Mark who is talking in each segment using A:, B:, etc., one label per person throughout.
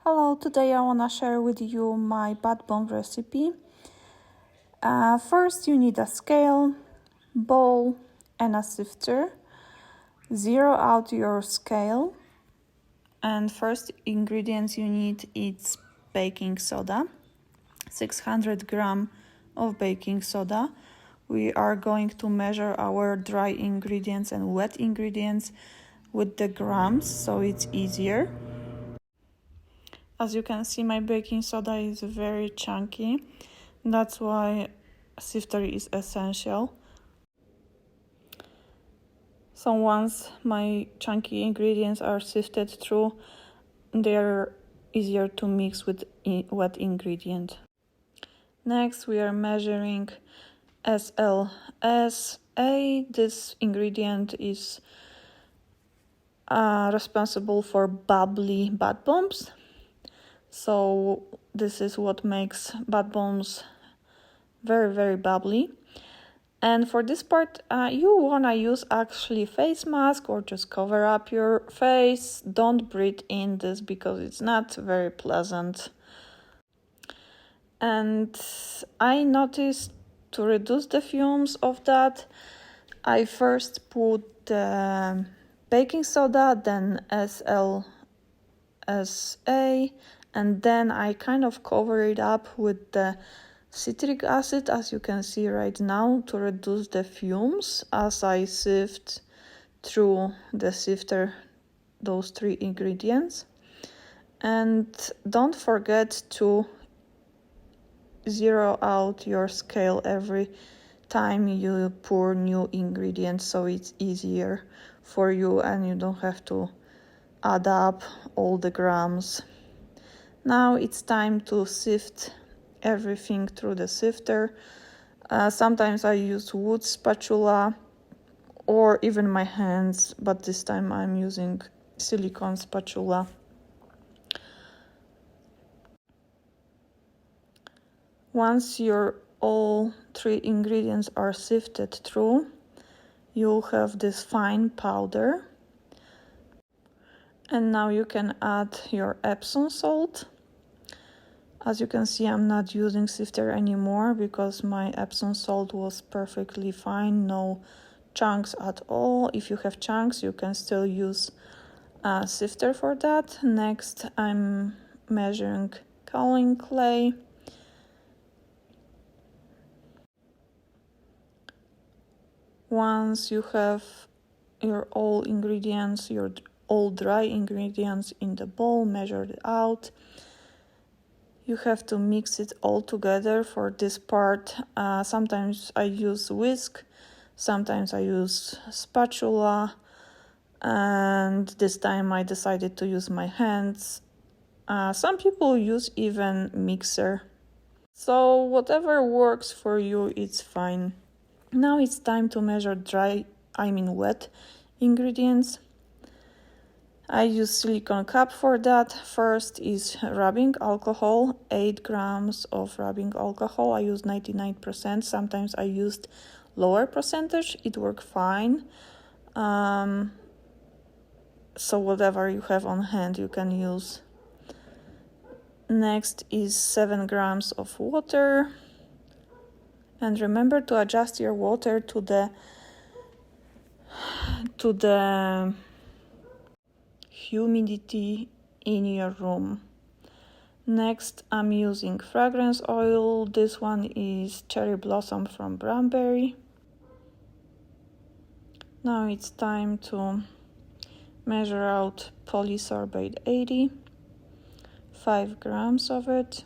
A: Hello, today I want to share with you my bath bomb recipe. First you need a scale, bowl and a sifter. Zero out your scale. And first ingredients you need is baking soda. 600 grams of baking soda. We are going to measure our dry ingredients and wet ingredients with the grams, so it's easier. As you can see, my baking soda is very chunky. That's why a sifter is essential. So once my chunky ingredients are sifted through, they're easier to mix with wet ingredient. Next, we are measuring SLSa. This ingredient is responsible for bubbly bath bombs. So this is what makes bath bombs very bubbly. And for this part, you wanna use actually face mask or just cover up your face. Don't breathe in this because it's not very pleasant. And I noticed to reduce the fumes of that, I first put the baking soda, then SLSa, and then I kind of cover it up with the citric acid, as you can see right now, to reduce the fumes as I sift through the sifter those three ingredients. And don't forget to zero out your scale every time you pour new ingredients, so it's easier for you and you don't have to add up all the grams. Now it's time to sift everything through the sifter. Sometimes I use wood spatula or even my hands, but this time I'm using silicone spatula. Once your all three ingredients are sifted through, you'll have this fine powder. And now you can add your Epsom salt. As you can see, I'm not using sifter anymore because my Epsom salt was perfectly fine, no chunks at all. If you have chunks, you can still use a sifter for that. Next, I'm measuring Kaolin Clay. Once you have your all ingredients, your all dry ingredients in the bowl measured out, you have to mix it all together. For this part, sometimes I use whisk, sometimes I use spatula, and this time I decided to use my hands. Some people use even mixer. So whatever works for you, it's fine. Now it's time to measure wet ingredients. I use silicone cup for that. First is rubbing alcohol, 8 grams of rubbing alcohol. I use 99%. Sometimes I used lower percentage. It worked fine. So whatever you have on hand, you can use. Next is 7 grams of water. And remember to adjust your water to the humidity in your room. Next, I'm using fragrance oil. This one is cherry blossom from Branberry. Now it's time to measure out polysorbate 80, 5 grams of it.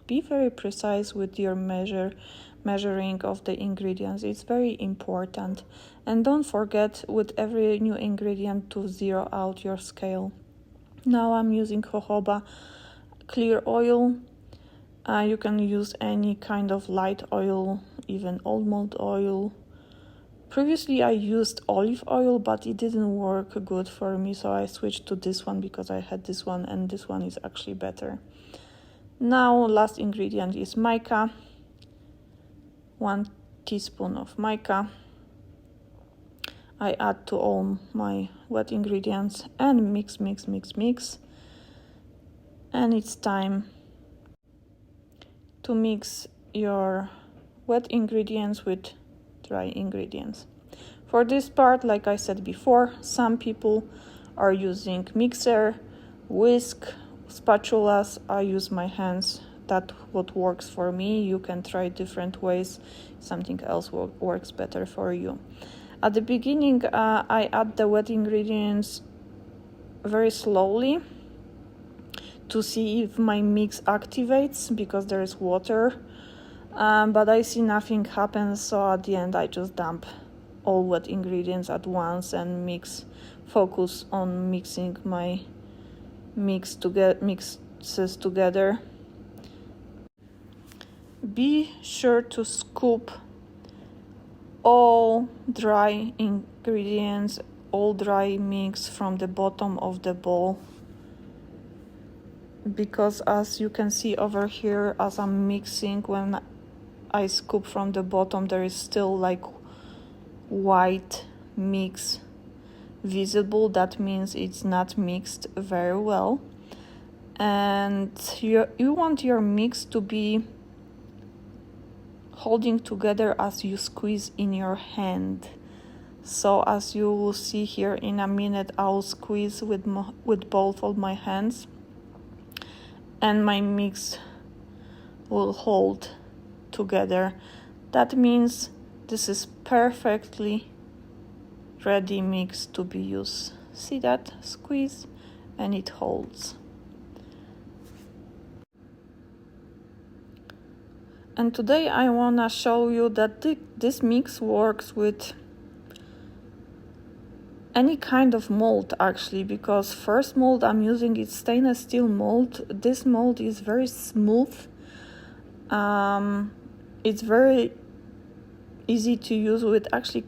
A: Be very precise with your measuring of the ingredients. It's very important. And don't forget with every new ingredient to zero out your scale. Now I'm using jojoba clear oil. You can use any kind of light oil, even almond oil. Previously I used olive oil, but it didn't work good for me, so I switched to this one because I had this one and this one is actually better. Now last ingredient is mica. 1 teaspoon of mica. I add to all my wet ingredients and mix. And it's time to mix your wet ingredients with dry ingredients. For this part, like I said before, some people are using mixer, whisk, spatulas. I use my hands. That's what works for me. You can try different ways. Something else works better for you. At the beginning, I add the wet ingredients very slowly to see if my mix activates because there is water. But I see nothing happens, so at the end I just dump all wet ingredients at once and focus on mixing my mixes together. Be sure to scoop all dry ingredients, all dry mix from the bottom of the bowl, because as you can see over here, as I'm mixing, when I scoop from the bottom, there is still like white mix visible. That means it's not mixed very well, and you want your mix to be holding together as you squeeze in your hand. So as you will see here in a minute, I'll squeeze with both of my hands and my mix will hold together. That means this is perfectly ready mix to be used. See that? Squeeze and it holds. And today I wanna show you that this mix works with any kind of mold actually, because first mold I'm using is stainless steel mold. This mold is very smooth. It's very easy to use with actually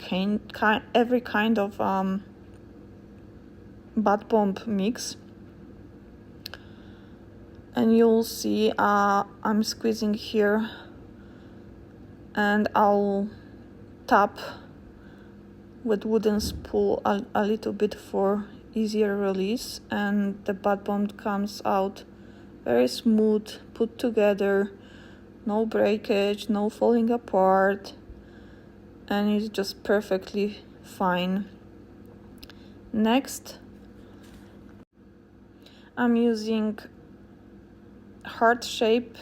A: every kind of bath bomb mix. And you'll see I'm squeezing here and I'll tap with wooden spool a little bit for easier release, and the bath bomb comes out very smooth, put together, no breakage, no falling apart, and it's just perfectly fine. Next, I'm using heart shape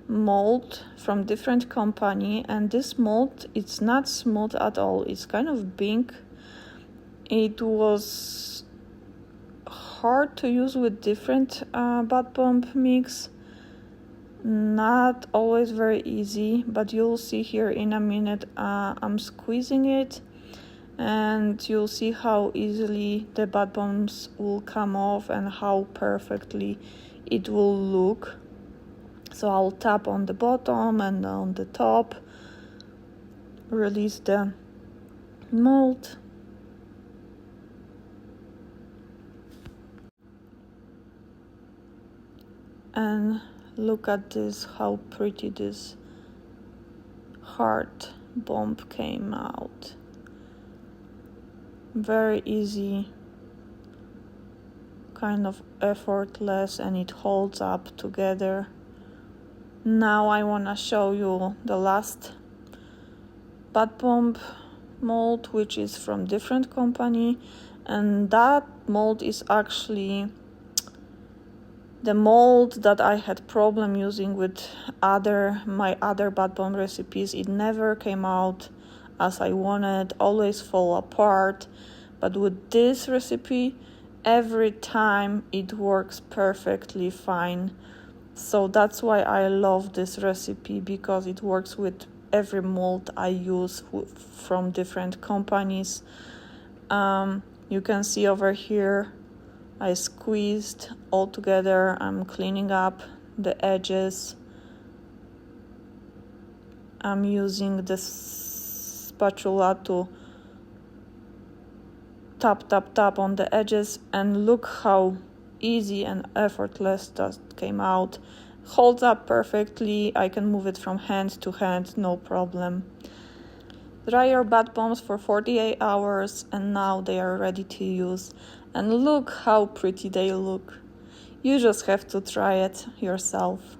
A: mold from different company, and this mold, it's not smooth at all. It's kind of big. It was hard to use with different bath bomb mix. Not always very easy, but you'll see here in a minute. I'm squeezing it and you'll see how easily the bath bombs will come off and how perfectly it will look. So I'll tap on the bottom and on the top, release the mold, and look at this, how pretty this heart bomb came out. Very easy, kind of effortless, and it holds up together. Now I want to show you the last bath bomb mold, which is from different company, and that mold is actually the mold that I had problem using with my other bath bomb recipes. It never came out as I wanted, always fall apart, but with this recipe every time it works perfectly fine. So that's why I love this recipe, because it works with every mold I use from different companies. You can see over here I squeezed all together. I'm cleaning up the edges. I'm using the spatula to tap on the edges, and look how easy and effortless that came out. Holds up perfectly. I can move it from hand to hand, no problem. Dry your bath bombs for 48 hours and now they are ready to use. And look how pretty they look. You just have to try it yourself.